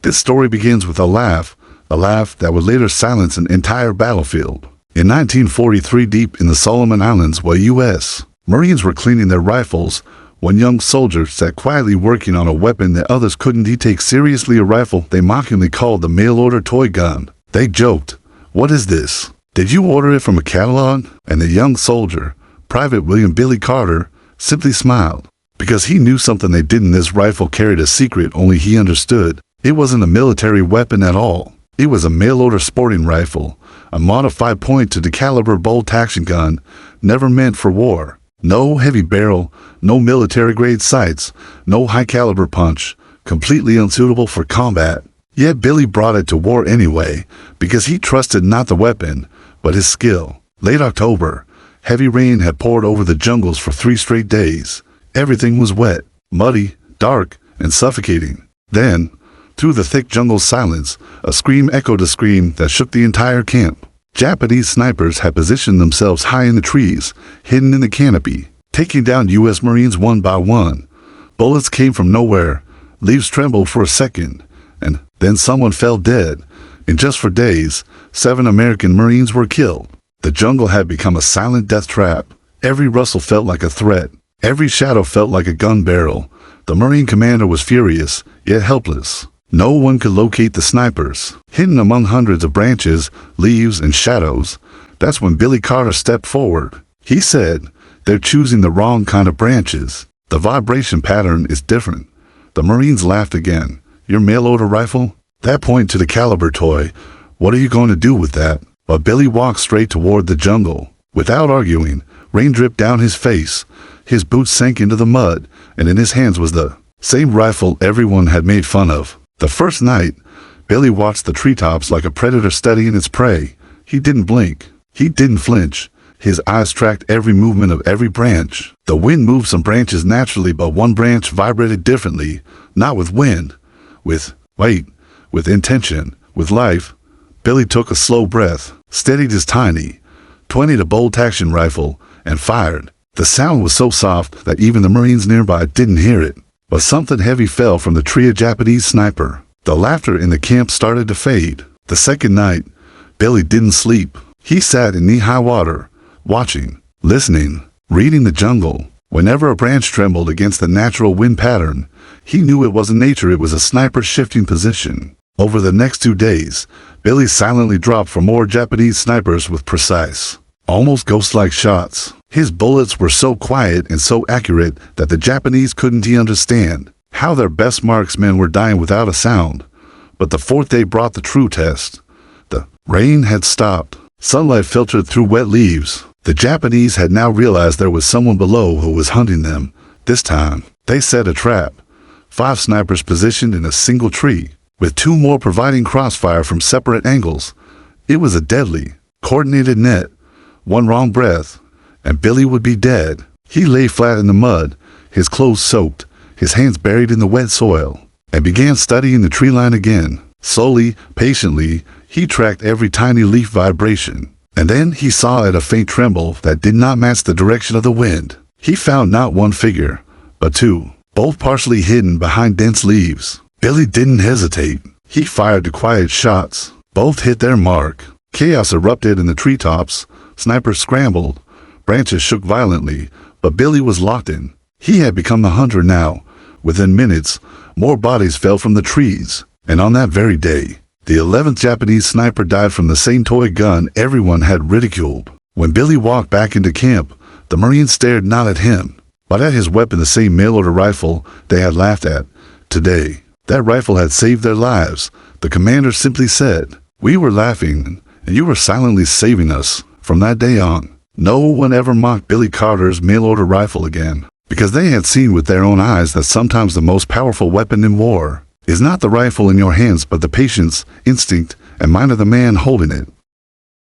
This story begins with a laugh that would later silence an entire battlefield. In 1943, deep in the Solomon Islands, while U.S. Marines were cleaning their rifles, one young soldier sat quietly working on a weapon that others couldn't take seriously, a rifle they mockingly called the mail-order toy gun. They joked, "What is this? Did you order it from a catalog?" And the young soldier, Private William Billy Carter, simply smiled. Because he knew something they didn't. This rifle carried a secret only he understood. It wasn't a military weapon at all. It was a mail-order sporting rifle, a modified point-to-caliber bolt-action gun, never meant for war. No heavy barrel, no military-grade sights, no high-caliber punch, completely unsuitable for combat. Yet Billy brought it to war anyway, because he trusted not the weapon, but his skill. Late October, heavy rain had poured over the jungles for 3 straight days. Everything was wet, muddy, dark, and suffocating. Then, through the thick jungle silence, a scream echoed, a scream that shook the entire camp. Japanese snipers had positioned themselves high in the trees, hidden in the canopy, taking down U.S. Marines one by one. Bullets came from nowhere, leaves trembled for a second, and then someone fell dead. In just 4 days, 7 American Marines were killed. The jungle had become a silent death trap. Every rustle felt like a threat. Every shadow felt like a gun barrel. The Marine commander was furious, yet helpless. No one could locate the snipers, hidden among hundreds of branches, leaves, and shadows. That's when Billy Carter stepped forward. He said, "They're choosing the wrong kind of branches. The vibration pattern is different." The Marines laughed again. "Your mail-order rifle? That point-to-the-caliber toy. What are you going to do with that?" But Billy walked straight toward the jungle. Without arguing, rain dripped down his face. His boots sank into the mud, and in his hands was the same rifle everyone had made fun of. The first night, Billy watched the treetops like a predator studying its prey. He didn't blink. He didn't flinch. His eyes tracked every movement of every branch. The wind moved some branches naturally, but one branch vibrated differently, not with wind, with intention, with life. Billy took a slow breath, steadied his tiny .20 bolt-action rifle, and fired. The sound was so soft that even the Marines nearby didn't hear it. But something heavy fell from the tree. A Japanese sniper. The laughter in the camp started to fade. The second night, Billy didn't sleep. He sat in knee-high water, watching, listening, reading the jungle. Whenever a branch trembled against the natural wind pattern, he knew it wasn't nature, it was a sniper shifting position. Over the next 2 days, Billy silently dropped for more Japanese snipers with precise, almost ghost-like shots. His bullets were so quiet and so accurate that the Japanese couldn't understand how their best marksmen were dying without a sound. But the 4th day brought the true test. The rain had stopped. Sunlight filtered through wet leaves. The Japanese had now realized there was someone below who was hunting them. This time, they set a trap. 5 snipers positioned in a single tree, with 2 more providing crossfire from separate angles. It was a deadly, coordinated net. One wrong breath, and Billy would be dead. He lay flat in the mud, his clothes soaked, his hands buried in the wet soil, and began studying the tree line again. Slowly, patiently, he tracked every tiny leaf vibration. And then he saw it, a faint tremble that did not match the direction of the wind. He found not 1 figure, but 2, both partially hidden behind dense leaves. Billy didn't hesitate. He fired the quiet shots. Both hit their mark. Chaos erupted in the treetops. Snipers scrambled. Branches shook violently, but Billy was locked in. He had become the hunter now. Within minutes, more bodies fell from the trees. And on that very day, the 11th Japanese sniper died from the same toy gun everyone had ridiculed. When Billy walked back into camp, the Marines stared not at him, but at his weapon, the same mail-order rifle they had laughed at. Today, that rifle had saved their lives. The commander simply said, "We were laughing, and you were silently saving us." From that day on, no one ever mocked Billy Carter's mail-order rifle again, because they had seen with their own eyes that sometimes the most powerful weapon in war is not the rifle in your hands, but the patience, instinct, and mind of the man holding it.